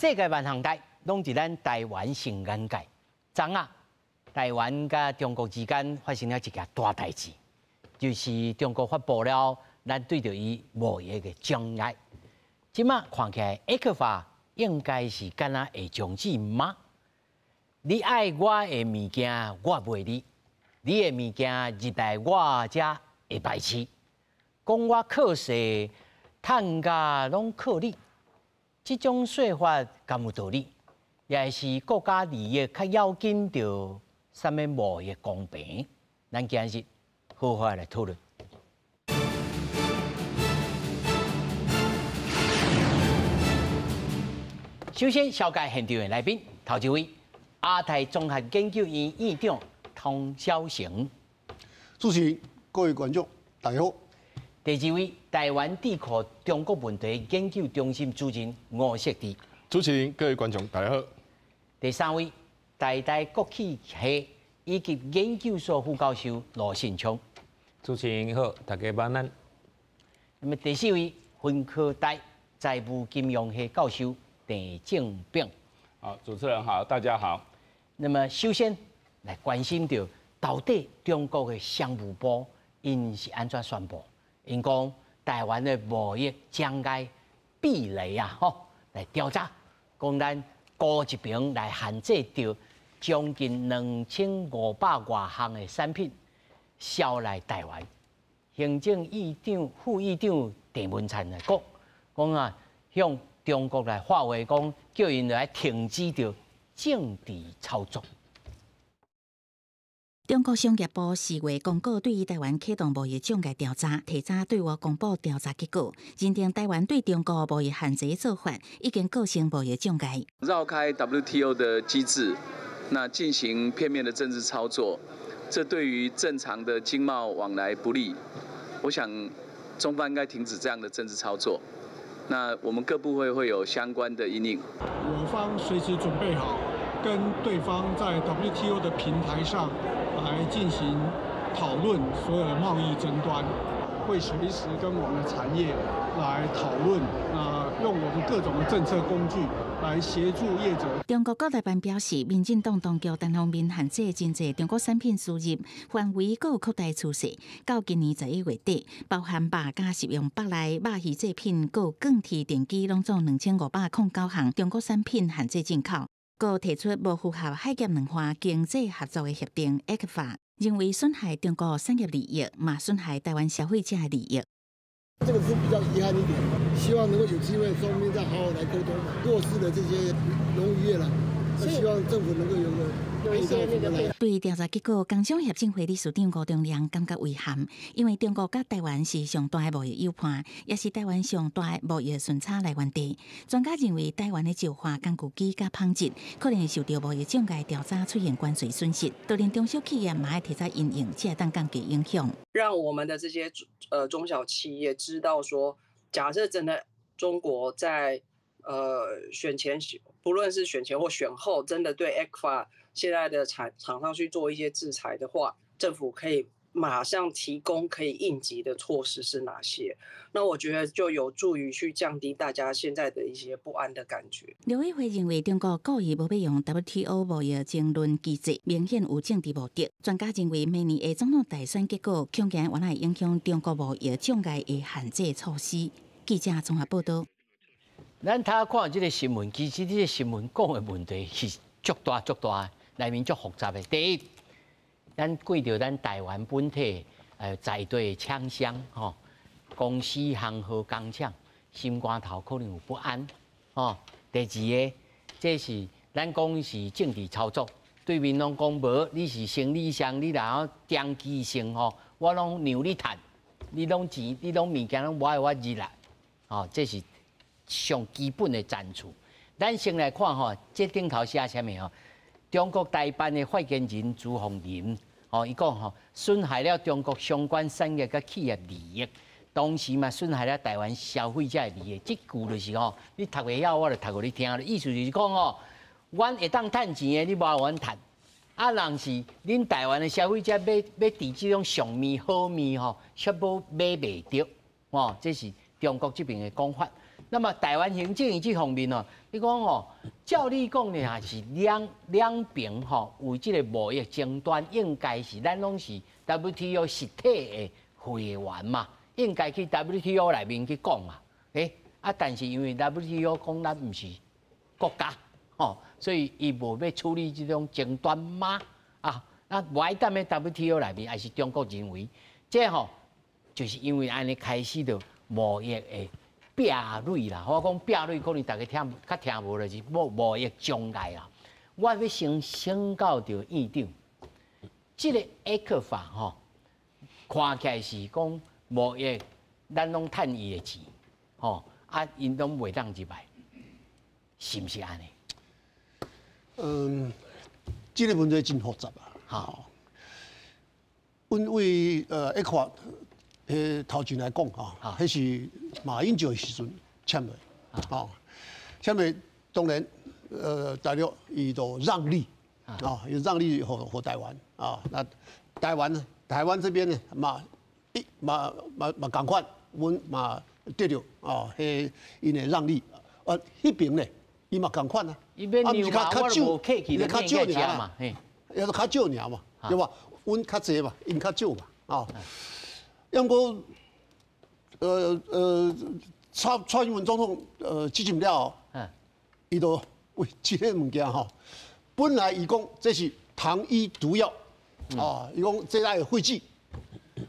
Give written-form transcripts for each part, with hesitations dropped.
世界万行代拢是咱台湾新眼界。昨啊，台湾甲中国之间发生了一件大代志，就是中国发布了咱对着伊贸易嘅障碍。即马看起来，ECFA应该是敢若会终止吗？你爱我的物件，我卖你；你的物件入来我遮会排斥。讲我靠势，趁价拢靠你。 这种说法敢有道理？也是国家利益较要紧着什么贸易公平？咱今日好好来讨论。首先，小介现场的来宾，头一位亚太综合研究院院长汤小成，主席、各位观众，大家好。 第二位，台湾智库中国问题研究中心主任吴锡志。主持人、各位观众，大家好。第三位，台大国企系以及研究所副教授罗信昌。主持人好，大家晚安。那么第四位，分科大财务金融系教授郑正炳。好，主持人好，大家好。那么首先来关心到，到底中国的商务部因是安怎宣布？ 因讲台湾的贸易障碍壁垒啊，来调查，讲咱高一平来限制掉将近2500多项的产品销来台湾。行政院长、副院长郑文灿来讲啊，向中国来发话讲，叫因来停止掉政治操作。 中国商业部4月公告对于台湾启动贸易障碍调查，提早对外公布调查结果，认定台湾对中国贸易限制做法已经构成贸易障碍。绕开 WTO 的机制，那进行片面的政治操作，这对于正常的经贸往来不利。我想，中方应该停止这样的政治操作。那我们各部会有相关的因应。我方随时准备好，跟对方在 WTO 的平台上。 来进行讨论所有的贸易争端，会随时跟我们的产业来讨论，用我们各种的政策工具来协助业者。中国国台办表示，民进党当局单方面限制真济中国产品输入范围，有扩大趋势。到今年11月底，包含肉加食用肉类、肉鱼制品、有钢铁电机，拢总2509项中国产品限制进口。 各提出无符合海峡两化经济合作的协定 ECFA， 认为损害中国产业利益，嘛损害台湾消费者的利益。这个是比较遗憾一点，希望能够有机会双边再好好来沟通弱势的这些农渔业了，希望政府能够有一些对调查结果，工商协进会理事长吴忠良感觉遗憾，因为中国甲台湾是上大的贸易友伴，也是台湾上大的贸易顺差来源地。专家认为，台湾的石化、工具机甲纺织可能会受到贸易障碍调查出现关税损失，就连中小企业嘛要提早因应，才会当降低影响。让我们的这些中小企业知道说，假设真的中国在选前，不论是选前或选后，真的对 ECFA 现在的厂商去做一些制裁的话，政府可以马上提供可以应急的措施是哪些？那我觉得就有助于去降低大家现在的一些不安的感觉。刘委会认为，中国故意无要用 WTO 贸易争论机制，明显有政治目的。专家认为，明年的总统大选结果，恐然原来影响中国贸易障碍的限制措施。记者综合报道。咱睇看这个新闻，其实这个新闻讲的问题是足大，内面足复杂的。第一，咱顾到咱台湾本体在地厂商公司行号工厂心肝头可能有不安第二个，这是咱讲是政治操作，对面拢讲无，你是生理上你然后长期性我拢让你赚，你拢钱，你拢物件拢我的我入来，这是。 上基本的赞助，咱先来看这顶头写啥物中国台办的发言人朱凤莲，伊讲损害了中国相关产业甲企业利益，同时嘛损害了台湾消费者的利益。这句就是你读袂晓，我就读互你听。意思就是讲阮会当趁钱的，你无阮趁。人是恁台湾的消费者要伫这种上面好面却无买袂着，这是中国这边的讲法。那么台湾行政院这方面哦，你讲哦，照你讲呢，也是两边吼为这个贸易争端，应该是咱拢是 WTO 实体的会员嘛，应该去 WTO 内面去讲嘛，但是因为 WTO 讲咱唔是国家，所以伊无要处理这种争端嘛，那无爱踮咧 WTO 内面，还是中国认为，这就是因为安尼开始着贸易的壁垒啦。我讲壁垒，可能大家较听无就是贸易障碍啦。我要先到着院长，这个 ECFA 看起来是讲贸易，咱拢趁伊的钱，因拢袂当入来，是毋是安尼？这个问题真复杂啊。阮为ECFA 头前来讲迄是马英九的时阵签的，签的当然大陆伊就让利，伊让利给台湾那台湾这边呢嘛同款，阮嘛得着迄因的让利，迄边呢伊嘛同款啊，伊要牛嘛，我无客气，你较少尔嘛，也是较少尔嘛，对吧？阮较济嘛，因较少嘛，要过蔡英文总统执政了，伊都为这个物件本来伊讲这是糖衣毒药，伊讲这来会记，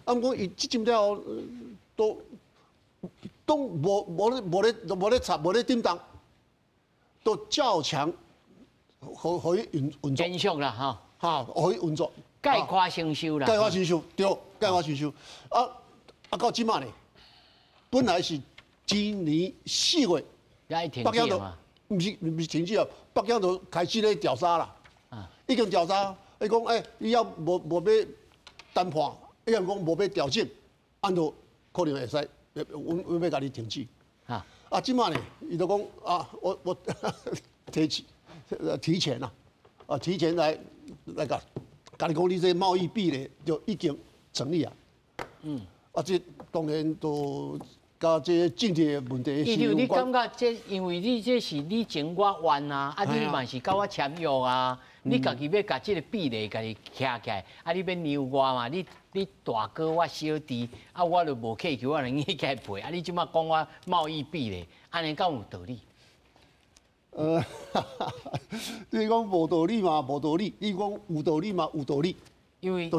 毋过伊执政了都无咧查，无咧叮当，都较强，可以运作。真相啦，可以运作。概括承受啦，概括承受，对，概括承受。到即马呢，本来是今年4月，北京都唔是停止啊，北京都开始咧调查啦。已经调查，伊讲你要无要谈判，伊讲无要调整，按照可能会使，阮要甲你停止。即马呢，伊就讲我提前啦，提前来甲你讲，你这贸易壁垒就已经成立啊。这当然都甲这政治问题是有关。你感觉这因为你这是你情我愿啊，你嘛是甲我签约啊，你家己要甲这个壁垒家己徛起来，你要牛我嘛，你大哥我小弟，我就无客气，我能去来赔，你即马讲我贸易壁垒，安尼敢有道理？你讲无道理嘛，无道理；你讲有道理嘛，有道理。因为我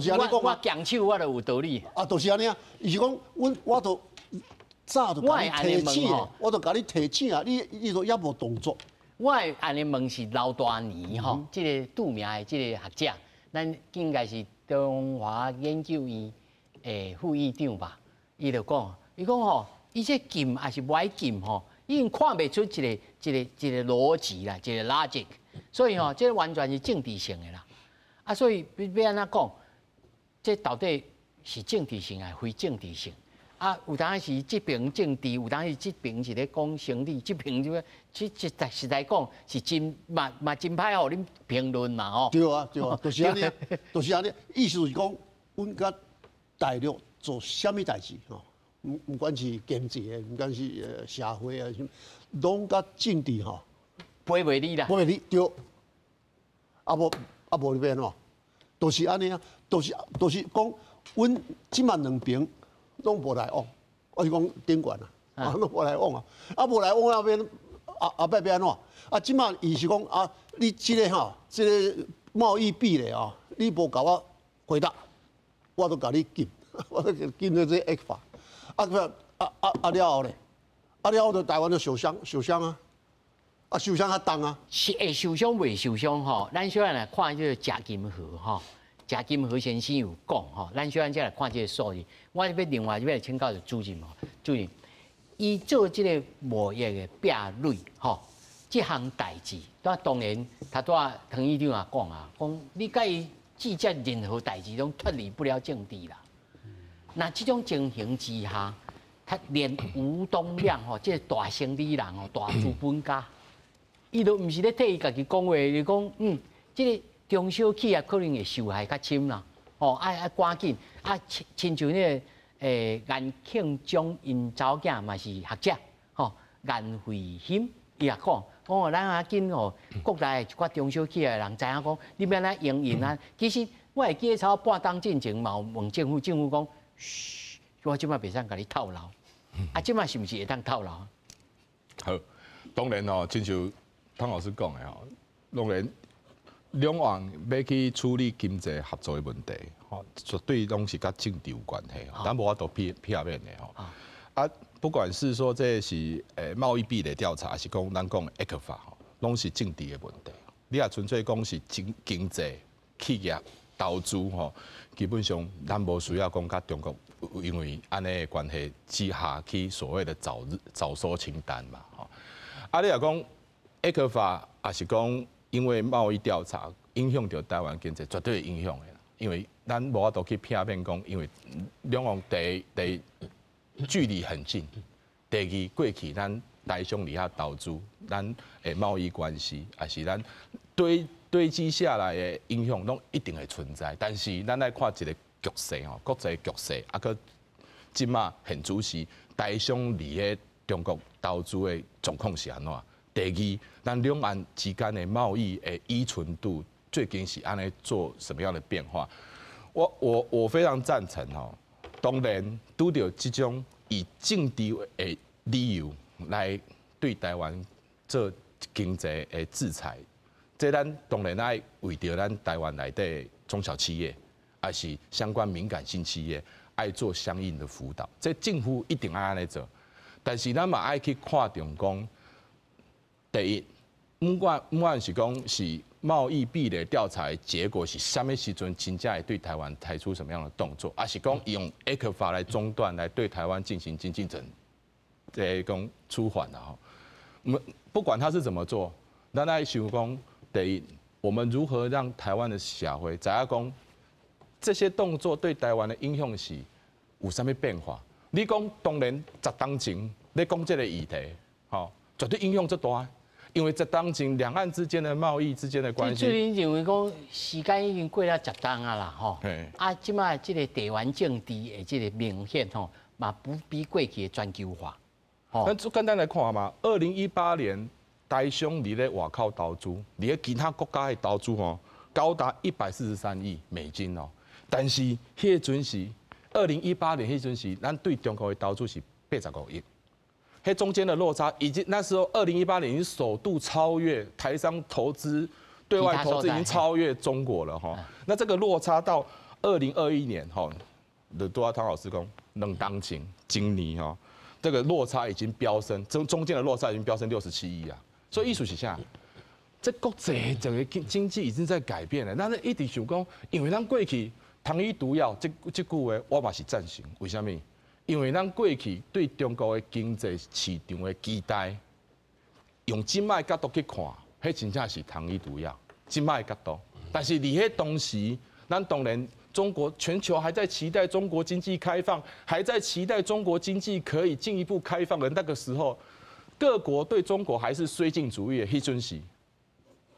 强手我就有道理。就是安尼啊，伊是讲我都早就甲你提醒的，我都甲你提醒啊，你都也无动作。我会安尼问是老大年这个著名的这个学者，咱应该是中华研究院的副院长吧？伊就讲，伊讲伊这禁还是不爱禁已经看不出一个逻辑啦，一个 logic， 所以这完全是政治性的啦。所以要安怎讲？这到底是政治性还是非政治性？有当是这边政治，有当是这边是咧讲生理，这边实在讲是真嘛真歹互恁评论嘛对啊，就是安尼，就是安尼。意思是讲，阮甲大陆做啥物代志唔管是经济的，唔管是社会啊，拢甲政治陪袂你啦，陪袂你对。无要安怎？就是安尼啊，就是讲，阮即满两边拢无来往，我是讲顶管拢无来往无来往那边摆要安怎？即满伊是讲你即个即个贸易壁垒你无甲我回答，我都甲你禁，我都禁了这ECFA。了后咧，了后就台湾就受伤啊。受伤较重啊，是会受伤未受伤咱小安来看这个贾金河贾金河先生有讲咱小安再来看这个数字。我要另外要来请教的主任主任，伊做这个贸易的壁垒这项代志，当然他唐议长也讲你甲伊计较任何代志，拢脱离不了政治啦。那这种情形之下，他连吴东亮这个大生意人大资本家。伊都毋是咧替伊家己讲话，你讲这个中小企业可能会受害较深啦。赶紧亲像那个颜庆忠因查某囝嘛是学者，颜慧欣伊也讲，哦，咱啊紧哦，国内一寡中小企业人知影讲，你要来营运啊。其实我会记得超半当进前，嘛问政府讲，嘘，我即摆袂使甲你套牢，啊，即摆是毋是会当套牢？好，当然哦，亲像汤老师讲的哦，当然两岸要去处理经济合作的问题，吼，绝对拢是甲政治有关系，咱无法度撇面的吼。啊，不管是说这是贸易壁垒调查，还是讲咱讲 ECFA 吼，拢是政治的问题。你也纯粹讲是经济企业投资吼，基本上咱无需要讲甲中国因为安尼的关系之下去所谓的早收清单嘛吼。啊，你若讲 ECFA 也是讲因为贸易调查影响到台湾经济，绝对会影响的啦。因为咱无法度去片面讲，因为两岸第距离很近。第二，过去咱台商伫遐投资，咱的贸易关系，也是咱堆积下来的影响，拢一定会存在。但是咱来看一个局势吼，国际局势，啊，佮即马现主时台商伫咧中国投资的状况是安怎？第二，咱两岸之间的贸易的依存度，最近是安尼做什么样的变化？我非常赞成吼。当然，拄到这种以政治的理由来对台湾做经济的制裁，这咱当然爱为着咱台湾内底中小企业，还是相关敏感性企业，爱做相应的辅导。这政府一定爱安尼做，但是咱嘛爱去看重讲，第一，不管是讲是贸易壁垒调查的结果是什么时阵，真正会对台湾采取什么样的动作，还是讲用 ECFA 来中断，来对台湾进行经济讲出缓的哈。不管他是怎么做，咱来想讲，第一，我们如何让台湾的社会知影讲这些动作对台湾的影响是有啥物变化？你讲当然10当前，你讲这个议题，吼，绝对影响最大。因为在当前两岸之间的贸易之间的关系，最近认为讲时间已经过了10天啊啦，吼。啊，即卖即个地缘政治的即个明显吼，嘛不比过去的全球化。咱最简单来看嘛，2018年台商伫咧外口投资，伫咧其他国家的投资吼，高达143亿美金哦。但是迄阵时，2018年迄阵时，咱对中国的投资是85亿。迄中间的落差，已经那时候2018年已经首度超越台商投资，对外投资已经超越中国了哈。那这个落差到2021年哈，多汤老师讲2当前今年哈，这个落差已经飙升，中间的落差已经飙升67亿啊。所以意思是啥？这国际整个经济已经在改变了。那一直想讲，因为咱过去糖衣毒药这句话，我嘛是赞成。为什么？因为咱过去对中国的经济市场的期待，用今麦角度去看，迄真正是糖衣毒药。今麦角度，但是伫迄当时，咱当然全球还在期待中国经济开放，还在期待中国经济可以进一步开放的那个时候，各国对中国还是绥靖主义的迄阵时，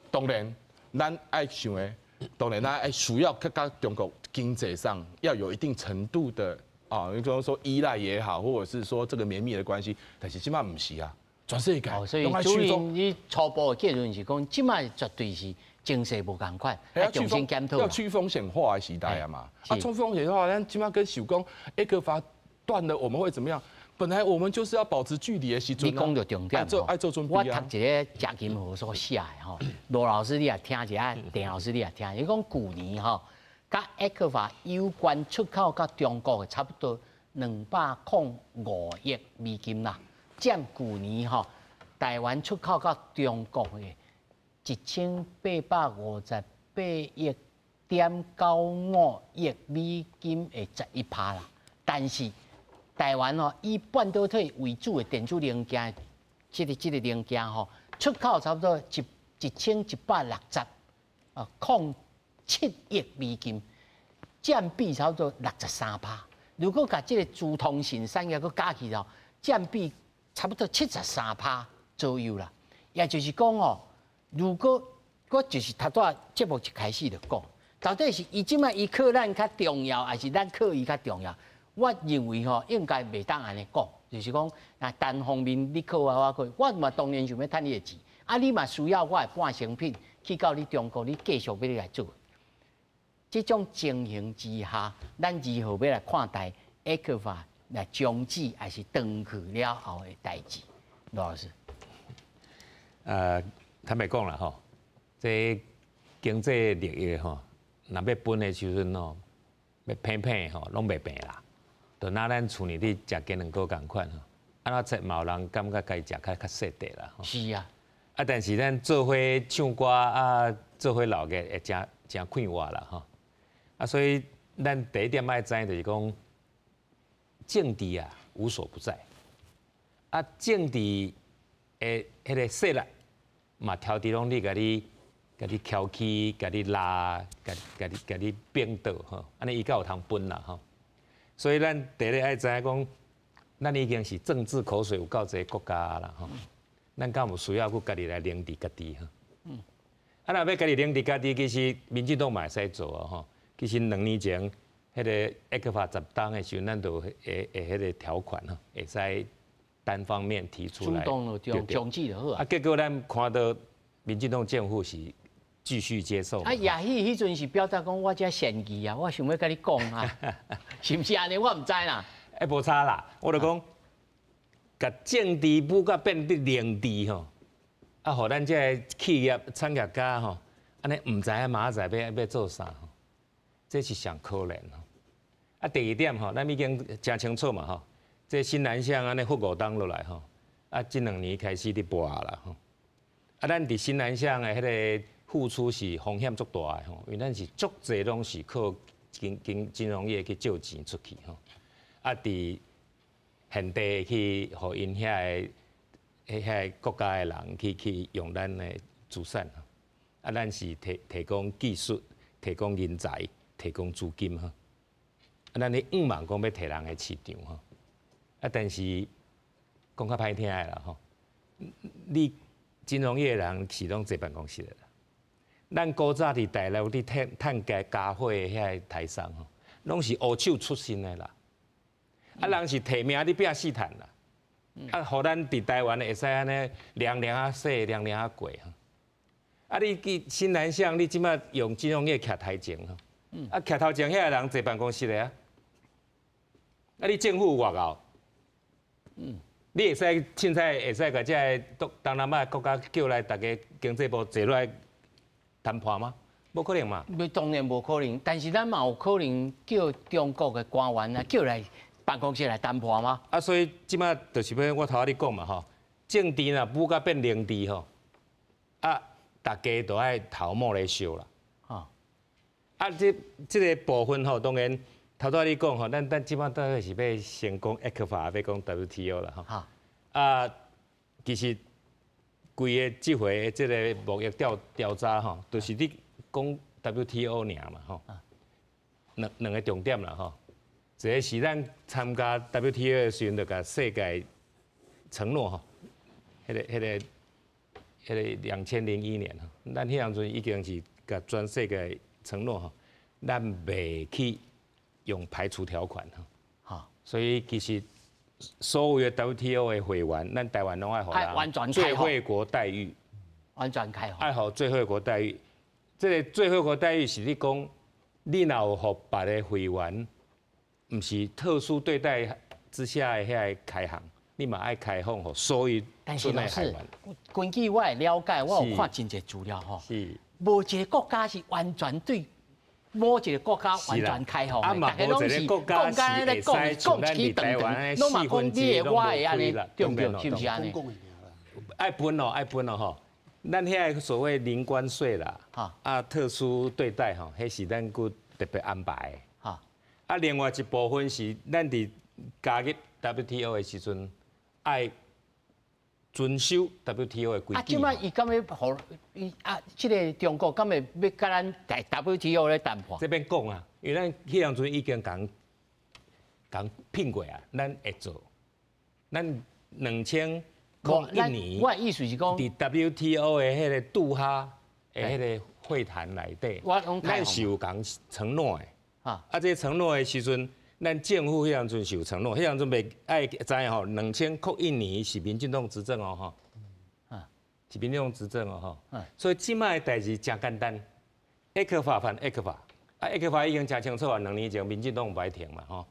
当然咱爱想的，当然咱爱需要跟中国经济上要有一定程度的。啊，你说依赖也好，或者是说这个绵密的关系，但是即马唔是啊，全世界所以主任你初步的结论是讲，即马绝对是经济无共款，要重新检讨。要去风险化的时代啊嘛，啊，去风险化，咱即马跟想讲ECFA断了，我们会怎么样？本来我们就是要保持距离的时阵，你讲到重点，爱做准备啊。我读一个贾金河所写的吼，罗老师你也听一下，田老师你也听，伊讲去年吼。甲 ECFA 有关出口到中国的差不多205亿美金啦，占去年吼台湾出口到中国的1858.95亿美金的11%啦。但是台湾吼以半导体为主的电子零件，这个零件吼出口差不多1160.07亿美金，占比差不多63%。如果把这个主通信产业佮加起来，占比差不多73%左右啦。也就是讲哦，如果我就是头仔节目一开始就讲，到底是伊即摆伊靠咱较重要，还是咱靠伊较重要？我认为吼，应该袂当安尼讲，就是讲，那单方面你靠我靠，我嘛当然想要趁你的钱，啊，你嘛需要我的半成品去到你中国，你继续要你来做。这种情形之下，咱如何要来看待 ECFA 来终止还是断去了后的代志？罗老师，坦白讲啦吼，这经济利益吼，若要分的时阵吼，要偏偏吼，拢袂平啦。就拿咱厝里底食鸡卵糕共款吼，安怎切嘛有人感觉家己食较适地啦。是啊，但是咱做伙唱歌啊，做伙闹热会真快活啦吼。所以咱第一点爱知就是讲，政治啊无所不在。政治的迄个势力嘛，挑伫拢你家己挑起，家己拉，家己变倒吼，安尼伊才有通分啦吼。所以咱第一爱知影讲，咱已经是政治口水有够侪国家啦吼，咱敢有需要佮家己来领治家己吼？若要家己领治家己，其实民进党嘛会使做啊吼。其实2年前，迄个ECFA 10档的时候，咱就迄个条款吼，会使单方面提出来，主动就终止就好啊。结果咱看到民进党政府是继续接受。也迄阵是表达讲我遮善意啊，我想要甲你讲啊，是毋是安尼？我毋知啦。无差啦，我就讲，甲政治不甲变得灵治吼，互咱这企业产业家吼，安尼毋知影明仔载要做啥吼，这是上可怜吼。第二点吼，咱已经真清楚嘛吼。这新南向安尼复5档落来吼，这2年开始伫播啦吼。咱伫新南向的迄个付出是风险足大的吼，因为咱是足侪拢是靠金融业去借钱出去吼。伫现地去互因遐个国家的人去用咱的资产吼。咱是提供技术、提供人才、提供资金吼。咱你5万讲要摕人的市场吼。但是讲较歹听的啦吼，你金融业人是拢坐办公室的啦。咱古早伫大陆伫趁家伙的遐台商吼，拢是乌手出身的啦。人是提名伫拼死趁啦。互咱伫台湾会使安尼凉啊洗，凉啊过吼。你去新南向，你即摆用金融业徛台前吼，徛头前遐人坐办公室的啊。你政府有外交？你会使凊彩会使甲这东南亚国家叫来，大家经济部坐落来谈判吗？无可能嘛。当然无可能，但是咱嘛有可能叫中国的官员啊，叫来办公室来谈判吗？所以即摆就是要我头仔你讲嘛吼，政治若不甲变灵治吼，大家都爱头毛来烧啦。这个部分吼，当然。头拄你讲吼，咱即摆大概是要先讲 ECFA， 要讲 WTO 啦吼。其实规个即回即个贸易调查吼，就是你讲 WTO 尔嘛吼。两个重点啦吼，一个是咱参加 WTO 的时阵，就甲世界承诺吼，迄个2001年吼，咱迄阵已经是甲全世界承诺吼，咱袂去。用排除条款所以其实所有的 WTO 的会员，咱台湾拢爱互人最惠国待遇，完全开放，爱互最惠国待遇。这个最惠国待遇是你讲，你若有互别的会员，毋是特殊对待之下的遐个开放，你嘛爱开放互所有境内海员。根据我的了解，我有看真侪资料吼，无一个国家是完全对。某一个国家完全开放的，大家拢是国家咧讲起台湾，拢嘛讲你的我的安尼，对不对？是不是安尼？爱分哦吼，咱遐个所谓零关税啦，特殊对待吼，迄是咱佫特别安排的。另外一部分是咱伫加入 WTO 的时阵，爱遵守 WTO 的规矩。即摆伊敢要互即个中国敢会要甲咱在 WTO 咧谈判？这边讲啊，因为咱迄当阵已经讲聘过啊，咱会做。咱2001年，我意思是讲，伫 WTO 的迄个杜哈的迄个会谈内底，咱是有讲承诺的。这承诺的时阵，咱政府迄样阵是有承诺，迄样阵袂爱知吼，2001年是民进党执政哦吼。 是民进党执政哦吼，所以即摆代志真简单，艾克法反艾克法，艾克法已经真清楚啊，2年前民进党白停嘛吼。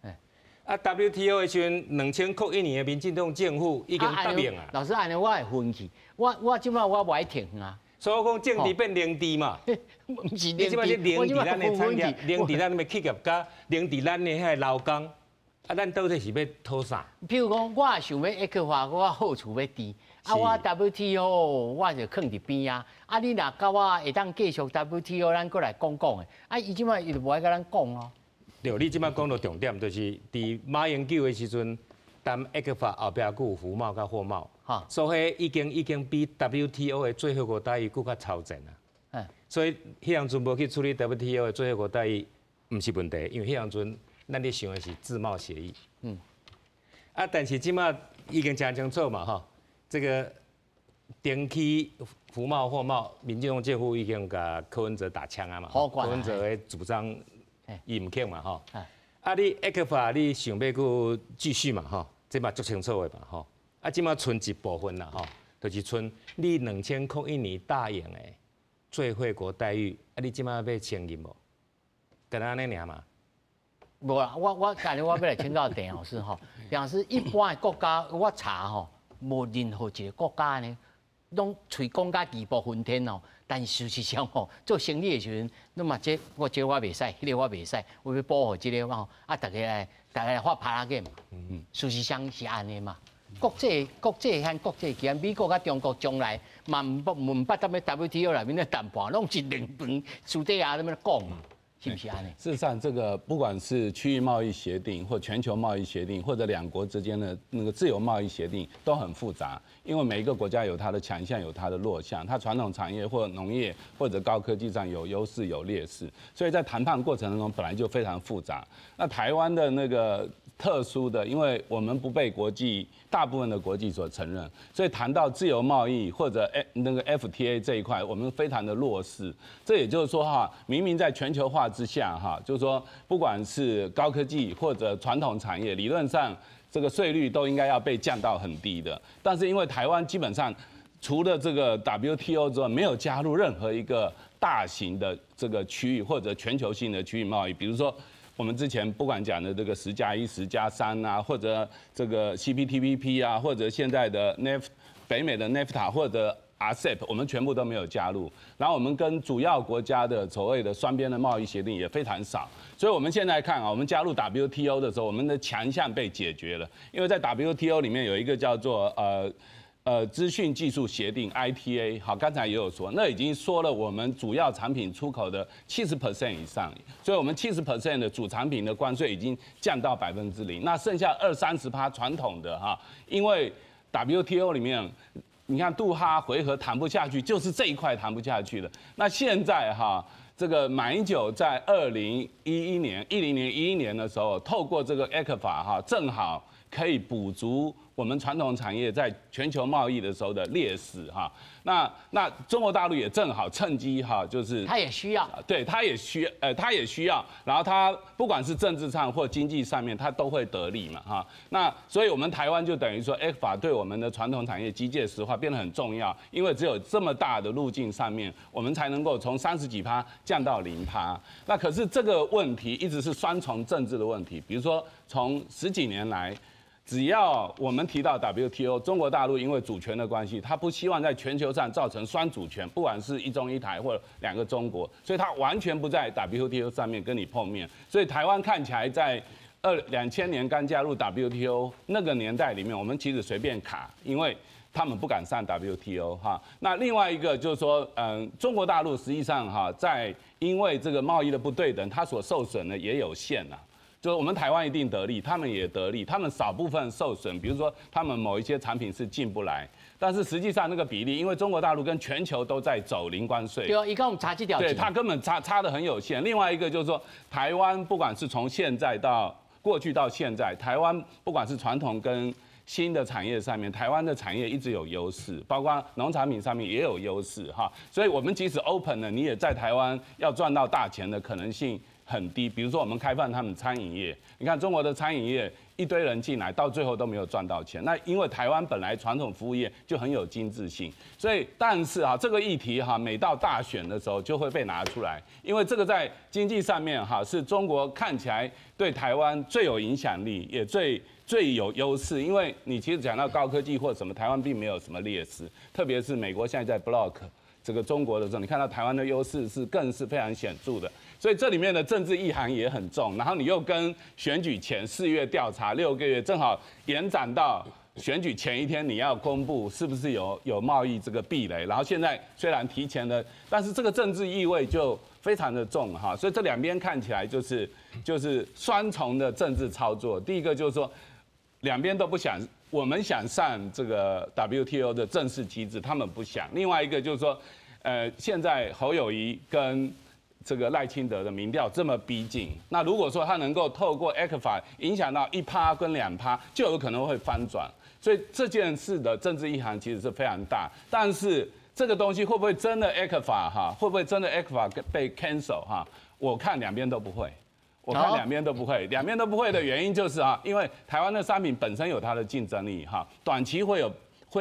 WTO 的时阵，2001年的民进党政府已经答应啊。老师，安尼我会分去，我即摆我白停啊。所以我讲政治变零治嘛，唔是你即摆是零治咱的产业，零治咱的企业家，零治咱的迄个劳工，咱到底是要讨啥？譬如讲，我想要艾克法，我好处要低。 我 WTO 我就放伫边啊！你若甲我会当继续 WTO， 咱过来讲的。伊即摆伊就无爱甲咱讲哦。对，你即摆讲到重点，就是伫马英九的时阵，谈艾克法后壁佫有服贸甲货贸，所以已经比 WTO 的最后5待遇佫较超前啊。所以迄样阵无去处理 WTO 的最后5待遇，毋是问题，因为迄样阵咱咧想的是自贸协议。但是即摆已经真清楚嘛，吼。 这个电气、服贸、货贸，民进党政府已经甲柯文哲打枪啊嘛，柯文哲的主张伊唔肯嘛吼。你艾克法你想要佫继续嘛吼，这嘛足清楚的嘛吼。即马剩一部分啦吼，就是剩你2001年答应的最惠国待遇，你即马要承认无？干安尼尔嘛？无啦，我今日我要来请教陈老师吼，陈老师一般的国家我查吼。 无任何一个国家呢，拢嘴讲甲义薄云天哦。但事实上吼，做生意的时阵，那么这我袂使，迄个我袂使，我要保护这个吼。大家来发拍拉个嘛。事实上是安尼嘛。国际和国际间，美国甲中国将来嘛唔捌踮咧 WTO 内面咧谈判，拢是冷饭私底下那么讲嘛。 是不是安尼？事实上，这个不管是区域贸易协定或全球贸易协定，或者两国之间的那个自由贸易协定，都很复杂。因为每一个国家有它的强项，有它的弱项，它传统产业或农业或者高科技上有优势有劣势，所以在谈判过程当中本来就非常复杂。那台湾的那个特殊的，因为我们不被大部分的国际所承认，所以谈到自由贸易或者那个 FTA 这一块，我们非常的弱势。这也就是说哈，明明在全球化之下哈，就是说不管是高科技或者传统产业，理论上这个税率都应该要被降到很低的。但是因为台湾基本上除了这个 WTO 之外，没有加入任何一个大型的这个区域或者全球性的区域贸易，比如说。 我们之前不管讲的这个10+1、10+3啊，或者这个 CPTPP 啊，或者现在的北美的 NAFTA 或者 RCEP， 我们全部都没有加入。然后我们跟主要国家的所谓的双边的贸易协定也非常少。所以我们现在看啊，我们加入 WTO 的时候，我们的强项被解决了，因为在 WTO 里面有一个叫做资讯技术协定 ITA， 好，刚才也有说，那已经说了我们主要产品出口的70% 以上，所以我们70% 的主产品的关税已经降到0%，那剩下20-30%传统的哈，因为 WTO 里面，你看杜哈回合谈不下去，就是这一块谈不下去了。那现在哈，这个马英九在2011年的时候，透过这个 ECFA 哈，正好可以补足。 我们传统产业在全球贸易的时候的劣势哈，那中国大陆也正好趁机哈，就是他也需要，对，他也需要，然后他不管是政治上或经济上面，他都会得利嘛哈。那所以我们台湾就等于说 ，ECFA 对我们的传统产业机械石化变得很重要，因为只有这么大的路径上面，我们才能够从30几%降到0%。那可是这个问题一直是双重政治的问题，比如说从10几年来。 只要我们提到 WTO， 中国大陆因为主权的关系，他不希望在全球上造成双主权，不管是一中一台或者2个中国，所以他完全不在 WTO 上面跟你碰面。所以台湾看起来在2000年刚加入 WTO 那个年代里面，我们其实随便卡，因为他们不敢上 WTO 哈。那另外一个就是说，中国大陆实际上哈，在因为这个贸易的不对等，它所受损的也有限啊。 就是我们台湾一定得利，他们也得利，他们少部分受损，比如说他们某一些产品是进不来，但是实际上那个比例，因为中国大陆跟全球都在走零关税，对，一共差几条，对，它根本差得很有限。另外一个就是说，台湾不管是从现在到过去到现在，台湾不管是传统跟新的产业上面，台湾的产业一直有优势，包括农产品上面也有优势哈，所以我们即使 open 了，你也在台湾要赚到大钱的可能性。很低。比如说我们开放他们餐饮业，你看中国的餐饮业一堆人进来，到最后都没有赚到钱。那因为台湾本来传统服务业就很有精致性，所以但是这个议题每到大选的时候就会被拿出来，因为这个在经济上面是中国看起来对台湾最有影响力，也最有优势。因为你其实讲到高科技或什么，台湾并没有什么劣势，特别是美国现在在 block 这个中国的时候，你看到台湾的优势更是非常显著的。所以这里面的政治意涵也很重，然后你又跟选举前4月调查6个月，正好延展到选举前一天，你要公布是不是有贸易这个壁垒。然后现在虽然提前了，但是这个政治意味就非常的重哈。所以这两边看起来就是双重的政治操作。第一个就是说，两边都不想，我们想上这个 WTO 的正式机制，他们不想。另外一个就是说，现在侯友宜跟这个赖清德的民调这么逼近，那如果说他能够透过 ECFA 影响到1%跟2%，就有可能会翻转。所以这件事的政治意涵其实是非常大。但是这个东西会不会真的 ECFA 会不会真的 ECFA 被 cancel 我看两边都不会。我看两边都不会，两边都不会的原因就是因为台湾的商品本身有它的竞争力短期会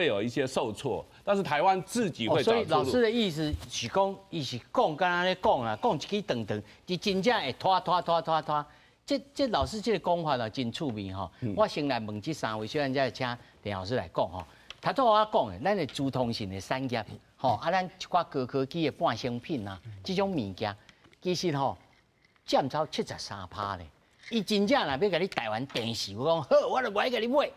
有一些受挫，但是台湾自己会找出路。所以老师的意思是讲，伊是讲刚刚咧讲啦，讲一支长长，伊真正会拖。这老师这个讲法真趣味我先来问这3位，虽然再请田老师来讲他都我讲的，咱的主通性的产业咱一寡高科技的半成品这种物件其实占超73%咧，伊真正若要甲你台湾电视，我讲好，我就不爱甲你买。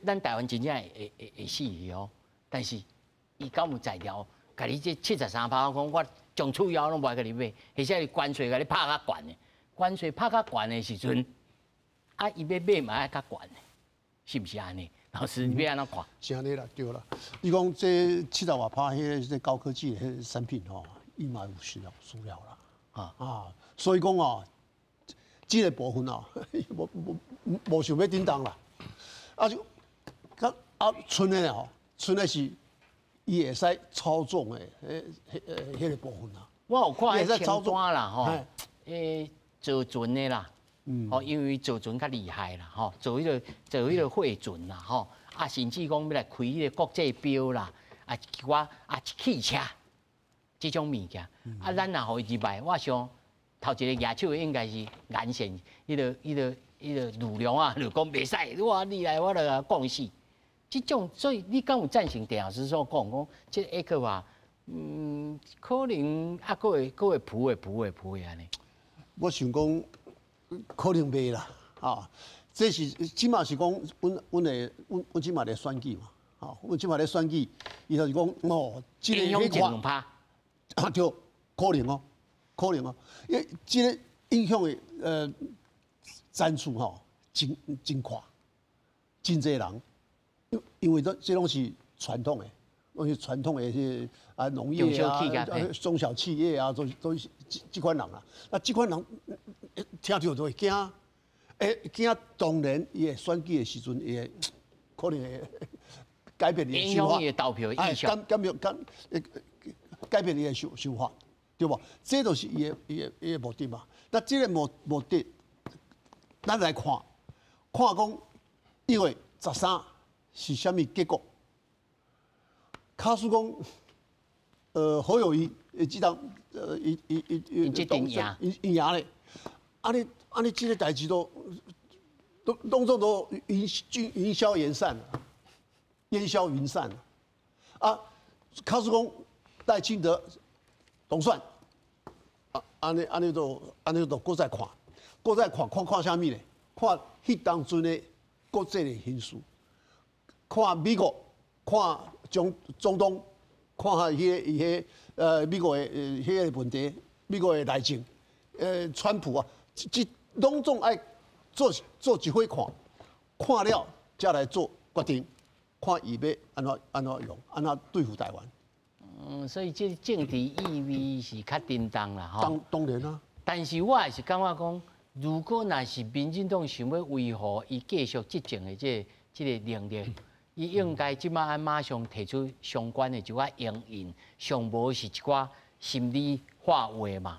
咱台湾真正会死去但是伊敢有材料，甲你这73%，我讲我将厝腰拢不爱甲你买，而且关税甲你拍较悬的，关税拍较悬的时阵，伊要买嘛爱较悬的，是不是安尼？老师，你要安怎看？是安尼啦，对啦。你讲这70外趴，迄个高科技的产品伊嘛有需要啦。所以讲这个部分无想要叮当啦，就剩的是伊会使操纵的迄个部分啦。我有看迄青砖啦造船的啦，因为造船较厉害啦，做迄个货船啦，甚至讲要来开迄个国际标啦，汽车。这种物件，咱若互伊入来，我想头一个举手应该是眼线，迄个吕梁就讲袂使，你来我就讲死。这种，所以你敢有赞成田老师所讲这ECFA可能佫会扑的安尼。我想讲可能袂啦，这是起码是讲，阮起码咧选举嘛，阮起码咧选举，伊就是讲这个影响2%。就可能因为这个影响的战术真快，真侪人，因为这拢是传统的，拢是传统的农业中小企业都是这款人啦。那这款人听到就会惊，惊当然伊会选举的时阵，伊会可能会改变伊的想法，影响伊的投票意向。改变你的想法，对不？这就是伊的目的嘛。那这个目的，咱来看讲1月13是啥物结果？假使讲侯友宜这档赢咧，安尼这个代志都云消云散了，烟消云散了假使讲赖清德当选，安尼都搁再看啥物咧？看迄当阵的国际的形势，看美国，看中东，看下伊美国的迄个问题，美国的内政，川普这拢总爱做一回看了才来做决定，看伊要安怎用，安怎对付台湾。所以这政治意味是较叮当啦，当然啊。但是我也是感觉讲，如果若是民进党想要维护伊继续执政的这个能力，伊应该即马马上提出相关的一寡应用，上无是一寡心理化话嘛，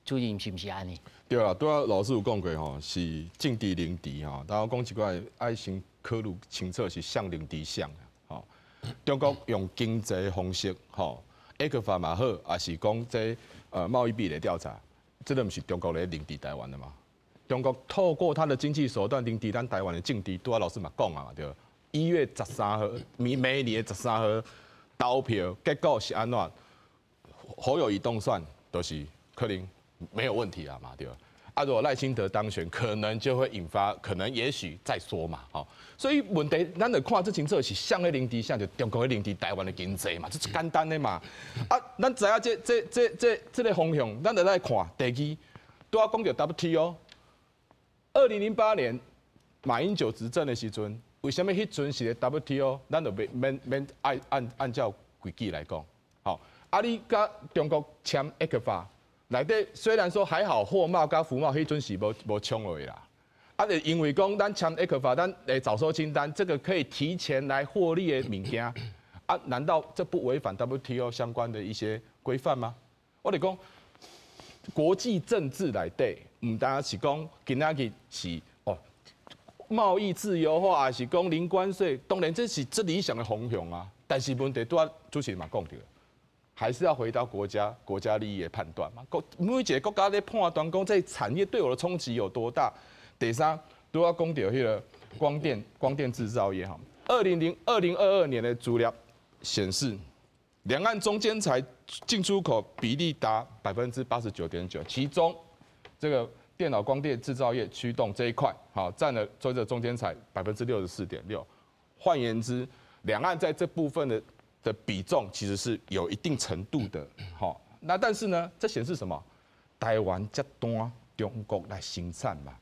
主任是不是安尼？对啦，对啊，老师有讲过吼，是政治零敌吼，然后讲一块爱先考虑清楚是向零敌向吼。中国用经济方式吼，ECFA 嘛好，也是讲这贸易壁垒调查，这个不是中国咧零敌台湾的嘛？中国透过他的经济手段零敌咱台湾的政敌，拄啊老师嘛讲啊嘛对。1月13号，每年的13号投票，结果是安怎？侯友宜当选，就是可能没有问题了嘛，对吧？啊，如果赖清德当选，可能就会引发，可能也许再说嘛，好。所以问题，咱得看这清楚是向的零敌，向就中国的零敌台湾的经济嘛，这是简单的嘛。啊，咱知影这个方向，咱得来看。第二，都要讲到 WTO，2008年马英九执政的时阵，为什么迄阵是 WTO？ 咱就免按照规矩来讲，好。啊，你甲中国签 ECFA， 内底虽然说还好，货贸甲服贸迄阵是无冲落去啦。啊，就因为讲咱签 ECFA， 咱的早收清单，这个可以提前来获利的物件，啊，难道这不违反 WTO 相关的一些规范吗？我哋讲国际政治内底，唔单是讲今仔日是哦贸易自由化，还是讲零关税，当然这是最理想的方向啊。但是问题拄啊，主持人嘛讲到。还是要回到国家利益的判断嘛。每一个国家在判断讲这产业对我的冲击有多大。第三，都要讲到迄个光电制造业哈。2022年的资料显示，两岸中间材进出口比例达89.9%，其中这个电脑光电制造业驱动这一块，好占了这个中间材64.6%。换言之，两岸在这部分的比重其实是有一定程度的，好，那但是呢，这显示什么？台湾这端中国来生产嘛，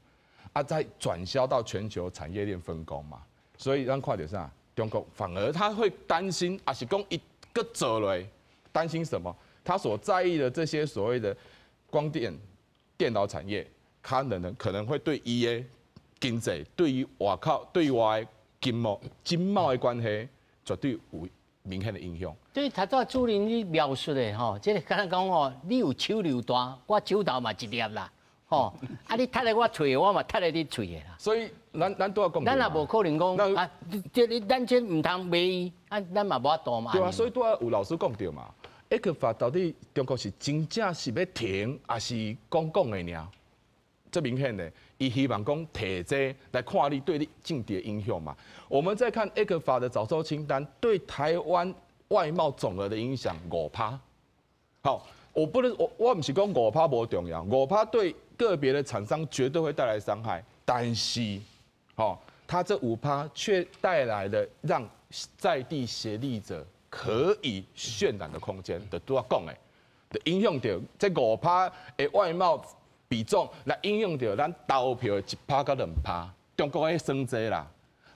啊，再转销到全球产业链分工嘛，所以咱看到啥？中国反而他会担心，啊是讲一个做落，担心什么？他所在意的这些所谓的光电、电脑产业，可能会对伊的经济，对于外的经贸的关系，绝对有明显的影响。对，头早主任你描述的吼，即个敢若讲吼，你有手榴弹，我手头嘛一粒啦，吼，啊你踢咧我喙，我嘛踢咧你喙的啦。所以咱都要讲，咱也无可能讲啊，咱这唔通卖伊，啊咱嘛无法度嘛。对啊，所以都要有老师讲到嘛，ECFA到底中国是真正是要停，还是讲的尔？这明显的，伊希望讲摕这来看你对你政治的影响嘛。我们再看 ECFA 的早收清单对台湾外贸总额的影响5%。好，我不是讲5%不重要，5%对个别的厂商绝对会带来伤害，但是，它这5%却带来了让在地协力者可以渲染的空间，就都要讲的，就影响到这5%的外贸比重来影响到咱投票的1%到2%，中国在升值啦。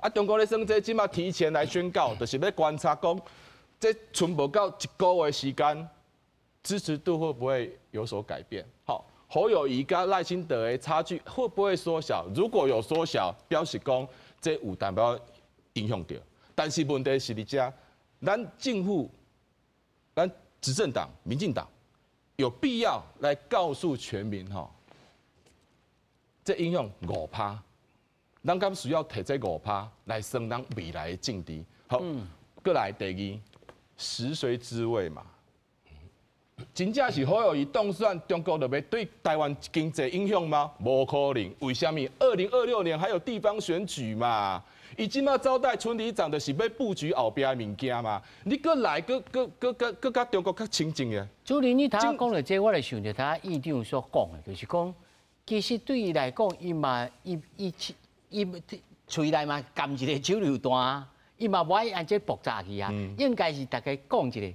啊，中国在升值，即马提前来宣告，就是要观察讲，这存不到1个月时间，支持度会不会有所改变？好，侯友宜跟赖清德的差距会不会缩小？如果有缩小，表示讲这有淡薄影响到。但是问题是伫遮，咱政府、咱执政党、民进党有必要来告诉全民这影响5%，咱敢需要摕这5%来算咱未来的政治。好，过来第二，食髓知味嘛。真正是侯友宜当选，中国就要对台湾经济影响吗？无可能。为什么？2026年还有地方选举嘛？伊即马招待村里长的是要布局后边的物件嘛？你搁来，搁甲中国较亲近的。主任，你头讲到这，我就想到他议长所讲的，就是讲，其实对伊来讲，伊喙内嘛含一个手榴弹，伊嘛无爱按这爆炸去啊，应该是大家讲一个，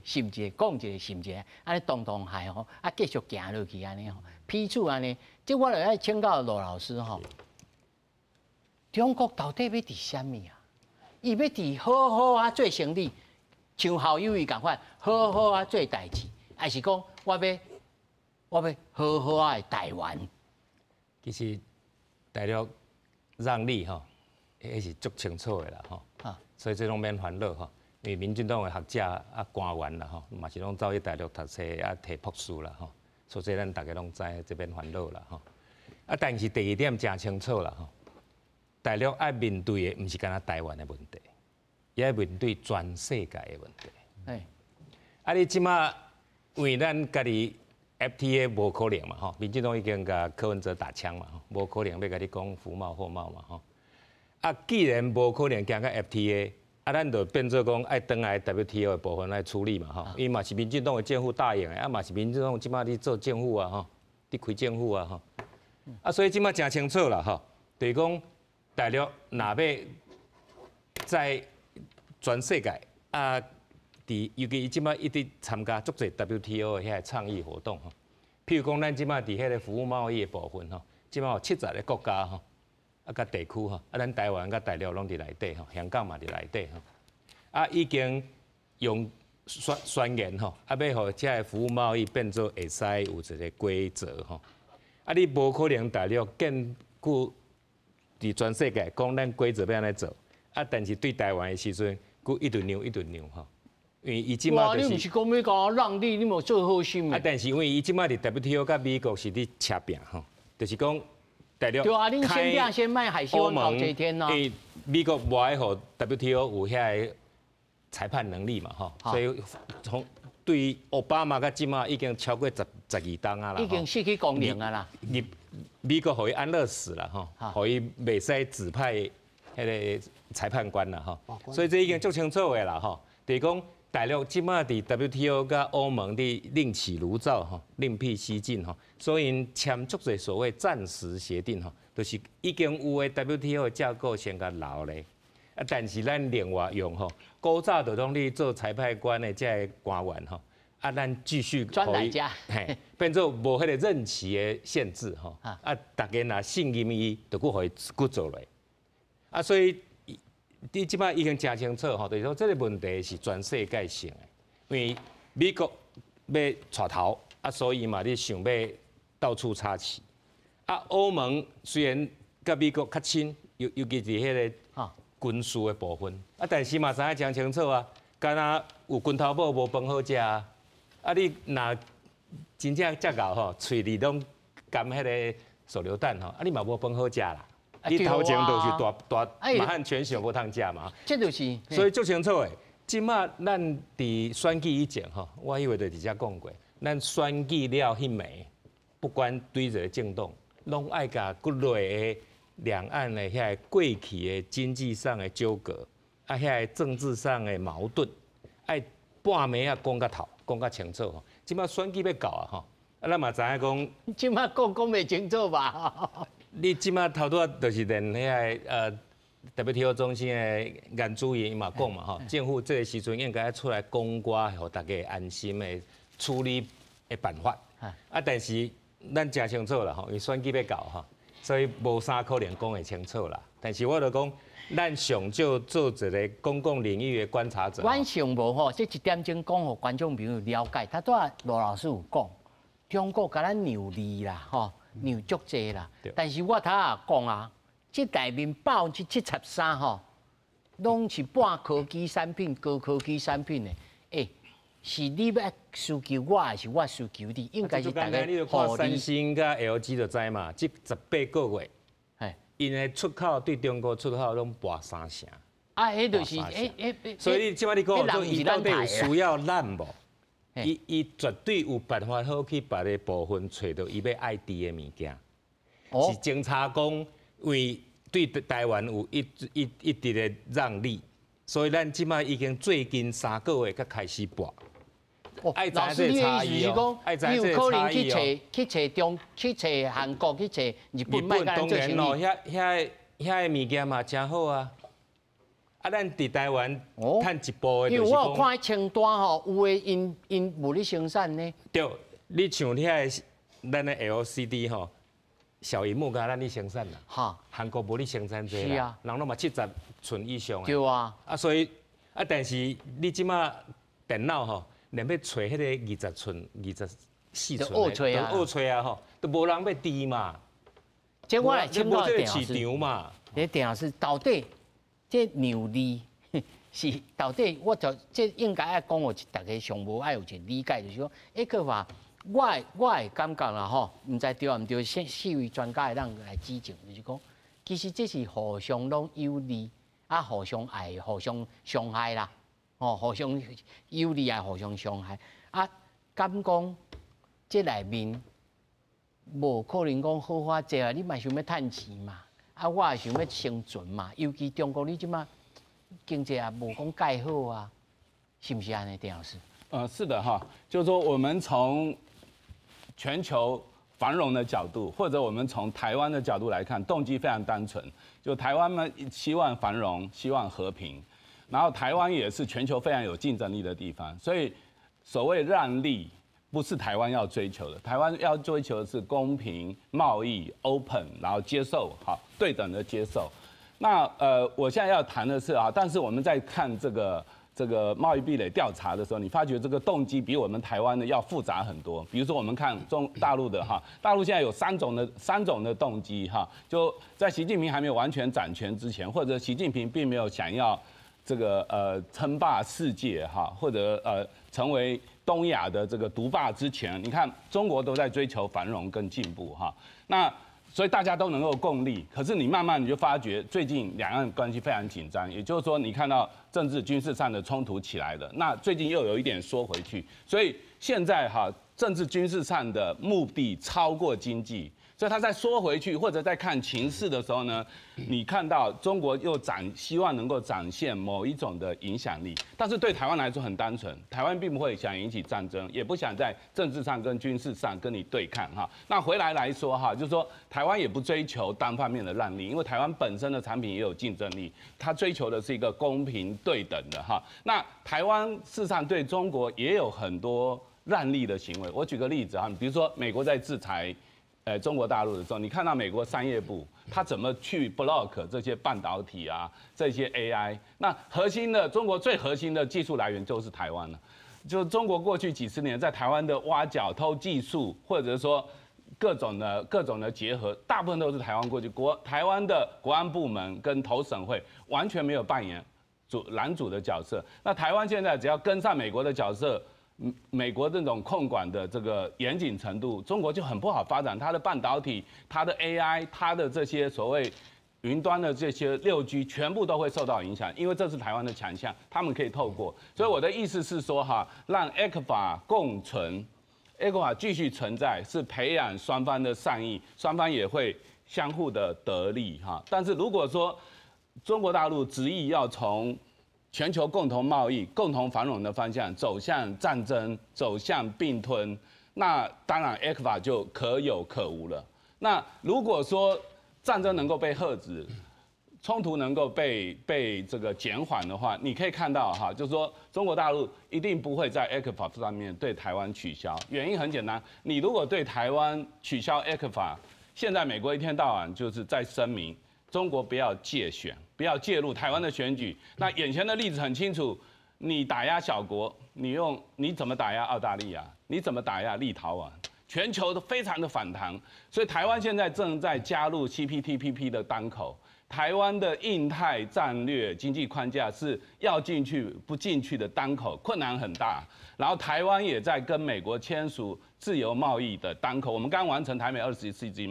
心一个，讲一个，心一个，安尼动害吼，啊继续行落去安尼吼，批处安尼，即我就爱请教罗老师吼。中国到底要伫啥物啊？伊要伫好好啊做生意，像校友伊共款，好好啊做代志，还是讲我要好好啊台湾？其实大陆让利吼，迄是足清楚的啦吼。所以这种免烦恼吼，因为民进党的学者啊官员啦吼，嘛是拢走去大陆读册啊摕博士啦吼。所以咱大家拢知这边烦恼啦吼。啊，但是第二点真清楚啦吼，大陆爱面对的，毋是干那台湾的问题，也要面对全世界的问题。哎，啊，你即马因为咱家己 FTA 无可能嘛吼，民进党已经甲柯文哲打枪嘛吼，无可能要甲你讲服贸货贸嘛吼。啊，既然无可能行到 FTA， 啊，咱就变做讲爱转来 WTO 的部分来处理嘛吼，因为嘛是民进党的政府答应的，啊嘛是民进党即马伫做政府啊吼，伫开政府啊吼。啊，所以即马真清楚啦吼，就是讲大陆若要在全世界啊，尤其伊即马一直参加足侪 WTO 的遐倡议活动吼。譬如讲，咱即马伫迄个服务贸易的部分吼，即马有70个国家吼，啊甲地区吼，啊咱台湾甲大陆拢伫内底吼，香港嘛伫内底吼，啊已经用宣言吼，啊要互遮个服务贸易变做会使有一个规则吼。啊，你无可能大陆建固伫全世界讲咱规则要安尼做，啊，但是对台湾的时阵，佫一顿让吼，因为伊即马就是。哇，你毋是讲要甲让你无做好心啊，但是因为伊即马伫 WTO 甲美国是伫扯拼吼，就是讲大陆对啊，恁先拼先卖海鲜好这天因为美国无爱互 WTO 有遐个裁判能力嘛吼，所以从。对于奥巴马甲即马已经超过12档啊啦，已经失去功能啊啦。美国互伊安乐死啦吼，互伊袂使指派迄个裁判官啦吼，所以这已经足清楚的啦吼。就是讲大陆即马伫 WTO 甲欧盟伫另起炉灶吼，另辟蹊径吼，所以因签足侪所谓暂时协定吼，就是已经有的 WTO 的架构先甲留咧。啊，但是咱另外用吼，古早就拢你做裁判官的这官员吼，啊，咱继续专来家，嘿，变做无迄个任期的限制吼，啊，大家若信任伊，就佫互伊佫做落，啊，所以你即摆已经真清楚吼，就是说这个问题是全世界性的，因为美国要带头，啊，所以嘛，你想要到处插旗，啊，欧盟虽然甲美国较亲，尤其是迄个。军事的部分，啊，但是嘛，知影真清楚啊，敢若有拳头堡无饭好食啊，啊，你若真正食到吼，喙里拢含迄个手榴弹吼，啊，你嘛无饭好食啦，你头前就是大满汉全席无通食嘛，这就是，所以足清楚的。即马咱伫选举以前吼，我以为就直接讲过，咱选举了迄暝，不管对着政党，拢爱甲国内的。两岸的遐过去的经济上的纠葛，啊，遐政治上的矛盾，爱半暝啊讲甲头，讲甲清楚吼。即摆选举要到啊吼，啊，咱嘛知影讲，即摆讲袂清楚吧？你即摆头拄就是连遐WTO 中心的颜主任嘛讲嘛吼，政府这个时阵应该出来讲话，互大家安心的处理的办法。啊，但是咱真清楚啦吼，因为选举要到吼。所以无啥可能讲会清楚啦，但是我就讲，咱上少做一个公共领域的观察者。阮上无吼，这一点钟讲，互观众朋友了解。他拄仔罗老师有讲，中国甲咱让利啦，吼，让足济啦。但是我头也讲啊，这内面73%吼，拢是半科技产品、高科技产品的，是你要需求我，还是我需求你？应该是大家互三星甲 LG 就知嘛，这18个月，因的出口对中国出口拢跋3成。啊，迄就是所以即摆你讲，伊到底有需要咱无？伊绝对有办法好去把个部分找到伊要爱滴的物件。是侦查讲，因为对台湾有一直的让利，所以咱即摆已经最近3个月才开始跋。爱知这个差异哦，爱知这个差异哦。去找韩国，去找日本，当然咯，遐个物件嘛真好啊。啊，咱伫台湾趁一步的，因为我有看清单吼，有诶因无咧生产呢。对，你像遐个咱的 LCD 吼，小荧幕甲咱咧生产啦。哈，韩国无咧生产这啦，人拢嘛70寸以上。对啊。啊，所以但是你即马电脑吼。连要找迄个20寸、24寸，恶吹啊吼，都无人要滴嘛。这我来请教这个市场嘛。这电视到底这让利是到底？我就这应该爱讲，大家上无爱有一理解，就是说，克法我会感觉啦吼，唔知对啊唔对，四位专家的人来指正，就是讲，其实这是互相拢有利，啊，互相爱，互相伤害啦，哦，互相有利啊，互相伤害，啊，敢讲这内面无可能讲好法做啊，你嘛想要趁钱嘛，啊，我也想要生存嘛，尤其中国你即马经济也无讲介好啊，是不是安尼，丁老师？是的哈，就是说我们从全球繁荣的角度，或者我们从台湾的角度来看，动机非常单纯，就台湾们希望繁荣，希望和平，然后台湾也是全球非常有竞争力的地方，所以所谓让利不是台湾要追求的，台湾要追求的是公平贸易 open， 然后接受好对等的接受。那我现在要谈的是啊，但是我们在看这个贸易壁垒调查的时候，你发觉这个动机比我们台湾的要复杂很多。比如说我们看大陆的哈，大陆现在有三种的动机哈，就在习近平还没有完全掌权之前，或者习近平并没有想要这个称霸世界哈，或者成为东亚的这个独霸之前，你看中国都在追求繁荣跟进步哈，那。所以大家都能够共利，可是你慢慢你就发觉，最近两岸关系非常紧张，也就是说，你看到政治军事上的冲突起来了，那最近又有一点缩回去，所以现在哈，政治军事上的目的超过经济，所以他在缩回去或者在看情势的时候呢，你看到中国又希望能够展现某一种的影响力，但是对台湾来说很单纯，台湾并不会想引起战争，也不想在政治上跟军事上跟你对抗哈。那回来说哈，就是说台湾也不追求单方面的让利，因为台湾本身的产品也有竞争力，它追求的是一个公平对等的哈。那台湾事实上对中国也有很多让利的行为，我举个例子哈，比如说美国在制裁。中国大陆的时候，你看到美国商业部他怎么去 block 这些半导体啊，这些 AI， 那中国最核心的技术来源就是台湾了。就中国过去几十年在台湾的挖角、偷技术，或者说各种的结合，大部分都是台湾过去台湾的国安部门跟投审会完全没有扮演拦阻的角色。那台湾现在只要跟上美国的角色。美国这种控管的这个严谨程度，中国就很不好发展它的半导体、它的 AI、它的这些所谓云端的这些6G， 全部都会受到影响，因为这是台湾的强项，他们可以透过。所以我的意思是说哈，让 ECFA 共存 ，ECFA 继续存在，是培养双方的善意，双方也会相互的得利哈。但是如果说中国大陆执意要从全球共同贸易、共同繁荣的方向走向战争、走向并吞，那当然 ECFA 就可有可无了。那如果说战争能够被遏止，冲突能够被这个减缓的话，你可以看到哈，就是说中国大陆一定不会在 ECFA 上面对台湾取消。原因很简单，你如果对台湾取消 ECFA， 现在美国一天到晚就是在声明。中国不要介选，不要介入台湾的选举。那眼前的例子很清楚，你打压小国，你怎么打压澳大利亚？你怎么打压立陶宛？全球都非常的反弹，所以台湾现在正在加入 CPTPP 的当口。台湾的印太战略经济框架是要进去不进去的当口，困难很大。然后台湾也在跟美国签署自由贸易的当口，我们刚完成台美21世纪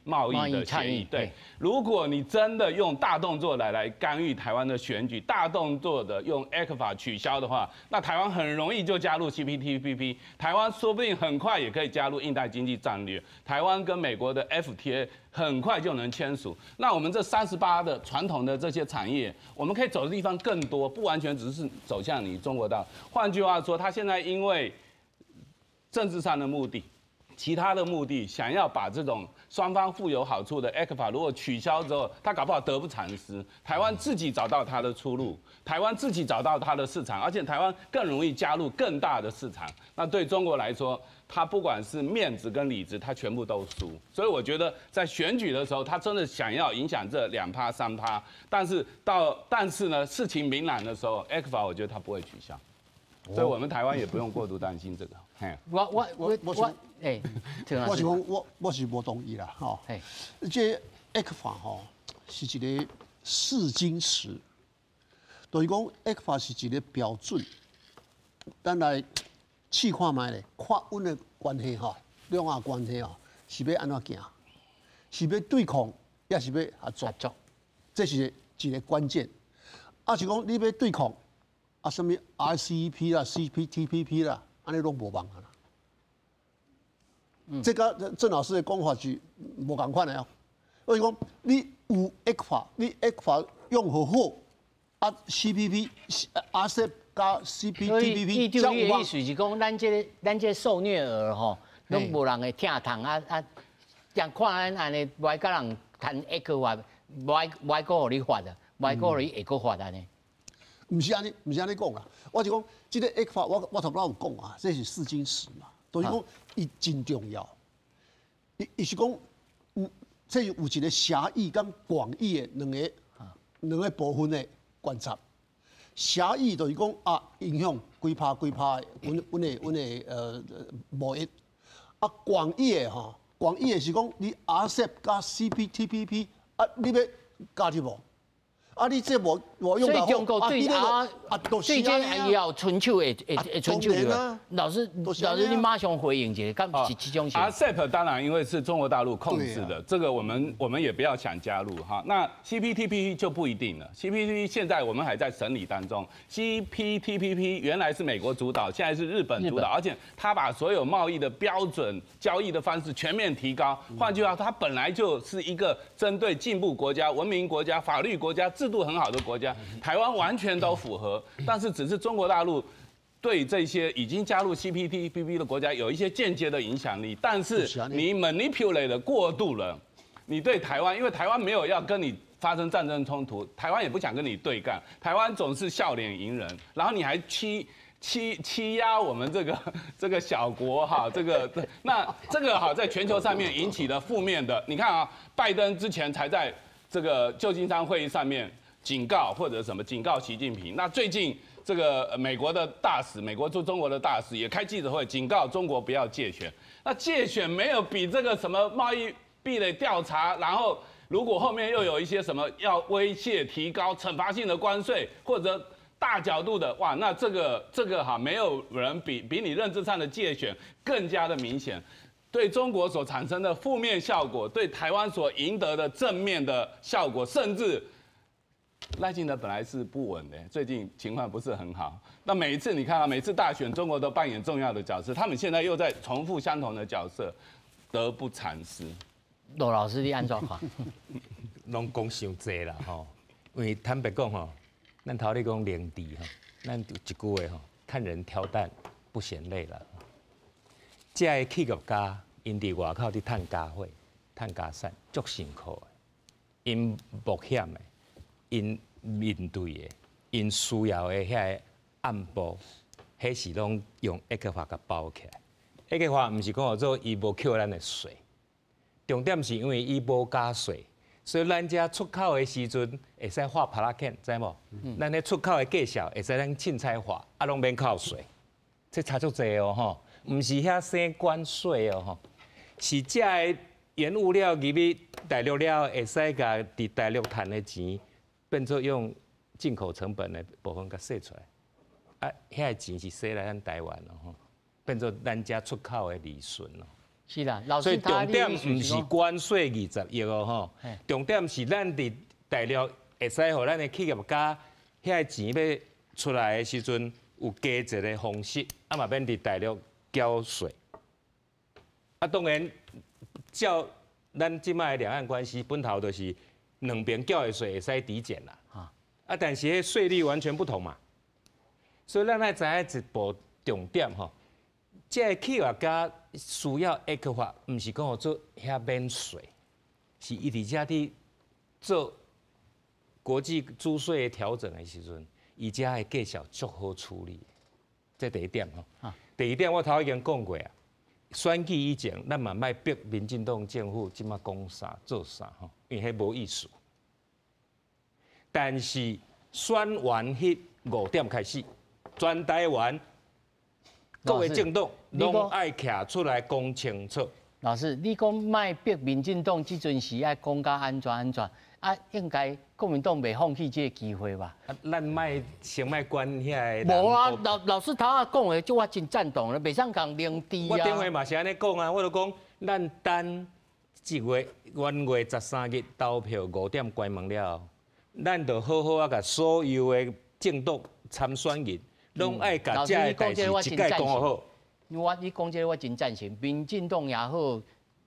贸易的协议。对，如果你真的用大动作来干预台湾的选举，大动作的用 ECFA 取消的话，那台湾很容易就加入 CPTPP， 台湾说不定很快也可以加入印太经济战略，台湾跟美国的 FTA 很快就能签署。那我们这38的传统的这些产业，我们可以走的地方更多，不完全只是走向你中国大陆。换句话说，他现在因为政治上的目的。其他的目的，想要把这种双方互有好处的 ECFA 如果取消之后，他搞不好得不偿失。台湾自己找到它的出路，台湾自己找到它的市场，而且台湾更容易加入更大的市场。那对中国来说，他不管是面子跟里子，他全部都输。所以我觉得在选举的时候，他真的想要影响这2%、3%，但是呢，事情明朗的时候 ，ECFA 我觉得他不会取消。所以我们台湾也不用过度担心这个。我是讲我是无同意啦，吼。这 ECFA 吼是一个试金石，就是讲 ECFA 是一个标准，咱来试看卖咧，看阮的关系吼，两岸关系吼是要安怎行？是要对抗，也是要合作？这是一个关键。啊，是讲你要对抗，啊，什么 RCEP 啦、CPTPP 啦，安尼拢无望啊啦。这个郑老师的讲法是无共款的哦。我是讲，你有 ECFA， 你 ECFA 用好好，啊 CPP、RCEP 加 CPTPP， 这样有望。意思是讲，咱这个受虐儿吼，拢无人会听痛啊！像看咱安尼，外甲人谈 ECFA， 外国互你发的，外国你会个发安尼。唔是安尼讲啦。我就讲，这个 ECFA， 我头先有讲啊，这是试金石嘛，就是讲伊真重要。伊是讲，这有一个狭义跟广义的两个部分的观察。狭义就是讲啊，影响几趴的，阮的贸易。啊，广义的吼，广义的是讲你 RCEP 加 CPTPP 啊，你要加入无？啊，你这无用到好。所以中国对对这也要春秋会春秋的。老师，你马上回应一下，敢是这种想法 ？RCEP 当然因为是中国大陆控制的，这个我们也不要想加入哈。那 CPTPP 就不一定了。CPTPP 现在我们还在审理当中。CPTPP 原来是美国主导，现在是日本主导，而且他把所有贸易的标准、交易的方式全面提高。换句话说，它本来就是一个针对进步国家、文明国家、法律国家。制度很好的国家，台湾完全都符合，但是只是中国大陆对这些已经加入 CPTPP 的国家有一些间接的影响力，但是你 manipulate 过度了，你对台湾，因为台湾没有要跟你发生战争冲突，台湾也不想跟你对干，台湾总是笑脸迎人，然后你还欺压我们这个小国哈，那这个好在全球上面引起了负面的，你看啊，拜登之前才在这个旧金山会议上面警告或者什么警告习近平，那最近这个美国的大使，美国驻中国的大使也开记者会警告中国不要借选，那借选没有比这个什么贸易壁垒调查，然后如果后面又有一些什么要威胁提高惩罚性的关税或者大角度的，哇，那这个哈没有人比你认知上的借选更加的明显。对中国所产生的负面效果，对台湾所赢得的正面的效果，甚至赖清德本来是不稳的，最近情况不是很好。那每一次你看啊，每次大选，中国都扮演重要的角色，他们现在又在重复相同的角色，得不偿失。罗老师，你按怎看？拢讲伤济啦吼，因为坦白讲吼，咱头里讲良地吼，咱有一句话吼，看人挑担不嫌累了。这个企业家因伫外口伫趁家伙、趁家产，足辛苦的。因冒险的，因面对的，因需要的遐个暗部，迄是拢用ECFA甲包起来。ECFA毋是讲做伊无扣咱的税，重点是因为伊无加税，所以咱遮出口的时阵会使划帕拉肯，知无？咱咧出口的价销会使咱凊彩划，啊拢免扣税，这差足济哦吼。唔是遐省关税哦吼，是这个原物料入去大陆了，会使甲伫大陆赚的钱，变做用进口成本的部分甲洗出来，啊，遐个钱是洗来咱台湾咯吼，变做咱家出口的利润咯。是啦，老师，所以重点唔是关税20亿哦吼，重点是咱伫大陆会使互咱的企业家遐个钱要出来的时阵有加一个方式，啊嘛免伫大陆。交税，啊，当然，照咱即摆两岸关系本头就是两边缴的税会使抵减啦，啊，但是迄税率完全不同嘛，所以咱爱知影一步重点吼，这个企业家需要 ECFA， 毋是讲做遐免税，是伊伫遮伫做国际租税的调整的时阵，伊遮的计销足好处理，这第一点吼。第一点，我头已经讲过啊。选举以前，咱嘛莫逼民进党政府即马讲啥做啥吼，因为迄无意思。但是选完迄5点开始，全台湾各个政党拢爱徛出来讲清楚。老师，你讲卖逼民进党即阵时爱讲甲安全啊，应该国民党袂放弃这个机会吧？啊，咱先卖关遐。无啊，老师头下讲的，就我真赞同了，袂上讲零低啊。我顶回嘛是安尼讲啊，我就讲咱等元月13日投票5点关门了后，咱就好好啊，甲所有的政党参选人，拢爱甲这个代志一概讲好。你讲这个我真赞成，民进党也好，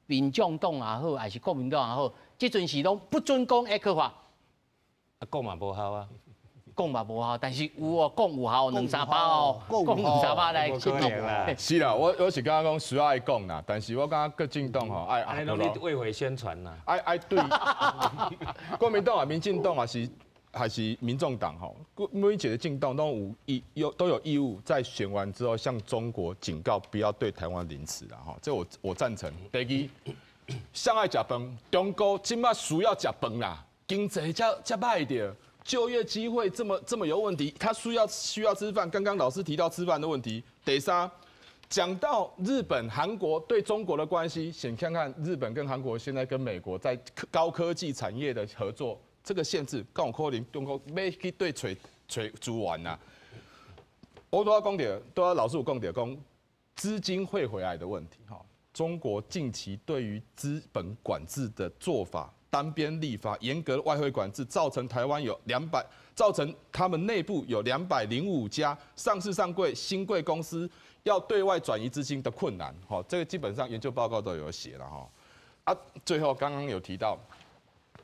民众党也好，还是国民党也好，这阵时拢不准讲爱科法。啊，讲嘛无效啊，讲嘛无效，但是有哦，讲有效2-3把哦，讲2-3把来去弄。是啦，我是感觉讲需要爱讲啦，但是我感觉各政党吼爱安尼拢你为回宣传啦，爱对国民党啊、民进党还是民众党吼，每一个政党都有义务在选完之后向中国警告不要对台湾凌迟啦吼，这我赞成。第二，上爱食饭，中国今麦需要食饭啦，经济才歹着，就业机会这么有问题，他需要吃饭。刚刚老师提到吃饭的问题。第三，讲到日本、韩国对中国的关系，先看看日本跟韩国现在跟美国在高科技产业的合作。这个限制，更有可能中国要去对找资源呐。我都要讲点，老师有讲点，讲资金汇回来的问题哈。中国近期对于资本管制的做法，单边立法、严格的外汇管制，造成台湾造成他们内部有205家上市上柜新贵公司要对外转移资金的困难。哈，这个基本上研究报告都有写了哈。啊，最后刚刚有提到。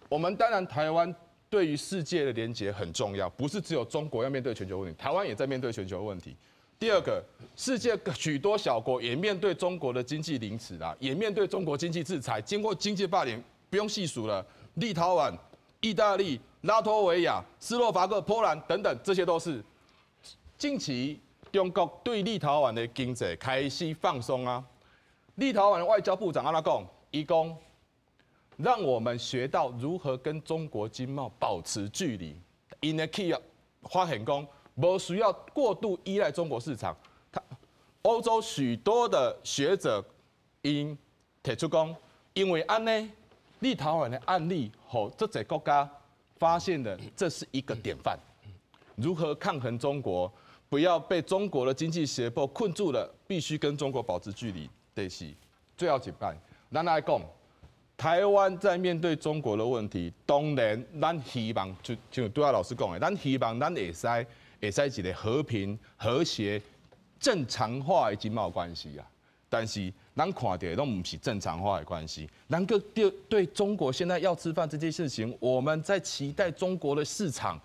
我们当然，台湾对于世界的连结很重要，不是只有中国要面对全球问题，台湾也在面对全球问题。第二个，世界许多小国也面对中国的经济凌迟啦，也面对中国经济制裁，经过经济霸凌，不用细数了，立陶宛、意大利、拉脱维亚、斯洛伐克、波兰等等，这些都是近期中国对立陶宛的经济开始放松啊。立陶宛的外交部长安怎讲？伊讲。让我们学到如何跟中国经贸保持距离。因的企业发现讲，无需要过度依赖中国市场。欧洲许多的学者因提出讲，因为安呢，立陶宛的案例和这些国家发现的这是一个典范。如何抗衡中国，不要被中国的经济胁迫困住了，必须跟中国保持距离。这是最后一摆，咱来讲。台湾在面对中国的问题，当然，咱希望就对老师讲的，咱希望咱会使一个和平、和谐、正常化的经贸关系啊。但是，咱看到的都不是正常化的关系。咱个对中国现在要吃饭这件事情，我们在期待中国的市场，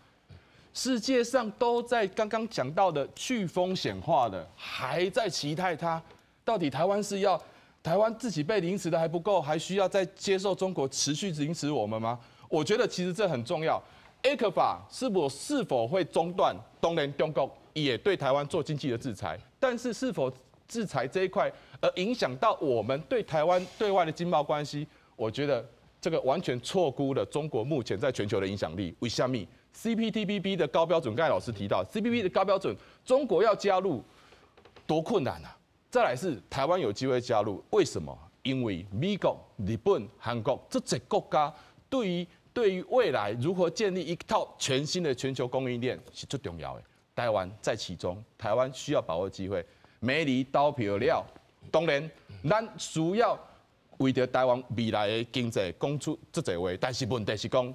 世界上都在刚刚讲到的去风险化的，还在期待它。到底台湾是要？台湾自己被凌迟的还不够，还需要再接受中国持续凌迟我们吗？我觉得其实这很重要。ECFA 是否会中断？当然，中国也对台湾做经济的制裁，但是是否制裁这一块而影响到我们对台湾对外的经贸关系？我觉得这个完全错估了中国目前在全球的影响力。为什么 CPTPP 的高标准？刚才老师提到 CPTPP 的高标准，中国要加入多困难啊！再来是台湾有机会加入，为什么？因为美国、日本、韩国这些国家对于未来如何建立一套全新的全球供应链是最重要的。台湾在其中，台湾需要把握机会。美离投票了，当然咱需要为着台湾未来的经济讲出这些话，但是问题是讲，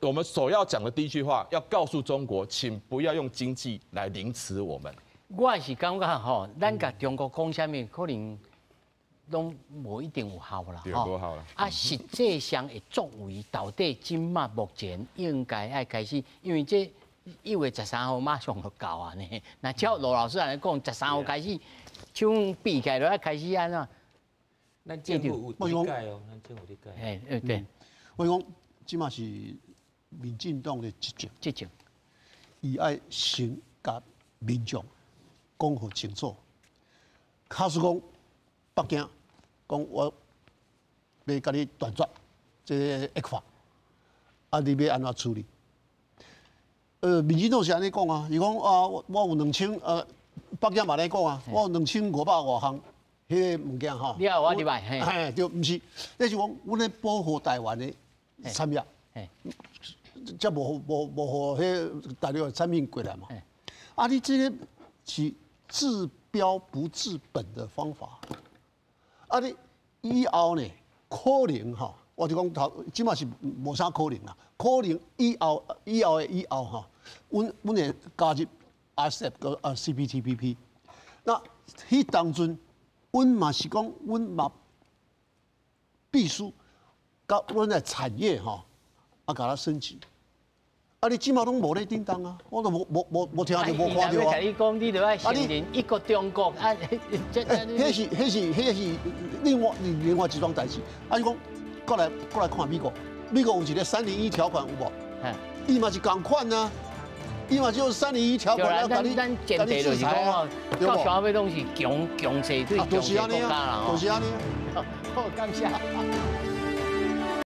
我们所要讲的第一句话，要告诉中国，请不要用经济来凌迟我们。我是感觉吼，咱甲中国讲啥物，可能拢无一定有效啦。对，无效啦。啊，实际上的作为到底今嘛目前应该爱开始，因为这1月13号马上就到啊呢。那照罗老师来讲，13号开始枪比起来就要开始安怎？咱政府有理解哦，咱政府理解。对。我讲，即嘛是民进党的执政，伊爱先甲民众。讲好清楚，假使讲北京讲我要甲你断绝这ECFA，啊，你要安怎处理？民进党是安尼讲啊，伊讲啊，我有2000，北京嘛咧讲啊，我有2500多项迄个物件吼。你我礼拜，嘿，就毋是，那是讲阮咧保护台湾的产业，才无互迄大陆的产品过来嘛。啊，你这个是治标不治本的方法。啊，你以后呢，可能吼，我就讲头，即码是无啥可能啦。可能以后吼，阮会加入 RCEP 个CPTPP。那迄当阵，阮嘛是讲，阮嘛必须甲阮的产业吼，啊，甲它升级。啊！你即马拢无咧叮当啊，我都无听到无看到啊。你讲，你就要承认一个中国啊，迄是另外一桩代志。啊，你讲过来看美国，美国有一个301条款有无？伊嘛是共款啊，伊嘛就是301条款要甲你制裁啊，对不？到消费东西强势对强势国家啦，就是安尼。好，感谢。